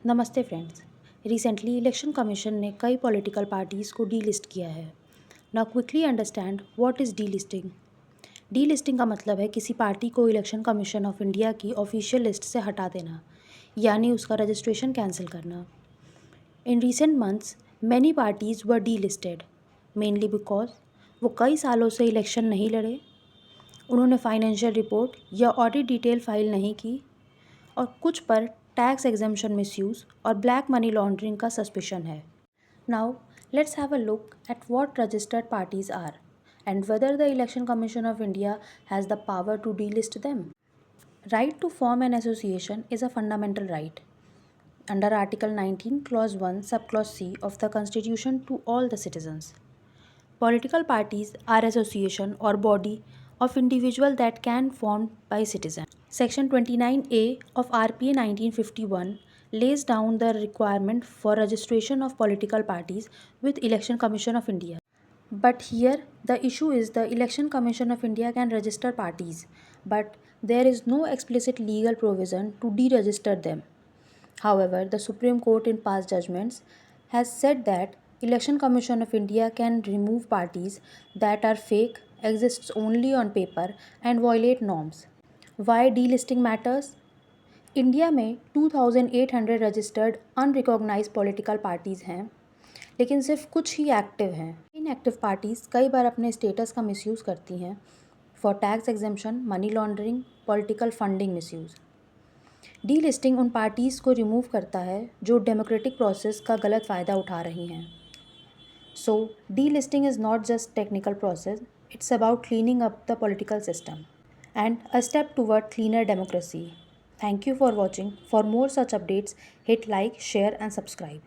नमस्ते friends. Recently election commission ने कई पॉलिटिकल पार्टीज़ को डीलिस्ट किया है। Now quickly understand what is delisting. Delisting का मतलब है किसी पार्टी को इलेक्शन कमीशन ऑफ इंडिया की ऑफिशियल लिस्ट से हटा देना, यानी उसका रजिस्ट्रेशन कैंसिल करना। In recent months many parties were delisted mainly because वो कई सालों से इलेक्शन नहीं लड़े, उन्होंने फाइनेंशियल रिपोर्ट या ऑडिट डिटेल फाइल नहीं की, और कुछ पर टैक्स एग्जम्पशन मिसयूज़ और ब्लैक मनी लॉन्ड्रिंग का सस्पिशन है। Now let's have a look at what registered parties are and whether the election commission of India has the power to delist them. Right to form an association is a fundamental right under Article 19, Clause 1, Subclause C of the Constitution to all the citizens. Political parties are association or body of individual that can formed by citizen. Section 29A of RPA 1951 lays down the requirement for registration of political parties with Election Commission of India. But here the issue is the Election Commission of India can register parties, but there is no explicit legal provision to deregister them. However, the Supreme Court in past judgments has said that Election Commission of India can remove parties that are fake, exists only on paper and violate norms. Why delisting matters? India में 2800 registered unrecognised political parties हैं, लेकिन सिर्फ कुछ ही active हैं। Inactive parties कई बार अपने status का misuse करती हैं for tax exemption, money laundering, political funding misuse. Delisting उन पार्टीज़ को रिमूव करता है जो डेमोक्रेटिक प्रोसेस का गलत फ़ायदा उठा रही हैं। So delisting is not just technical process, it's about cleaning up the political system and a step toward cleaner democracy. Thank you for watching. For more such updates, hit like, share and subscribe.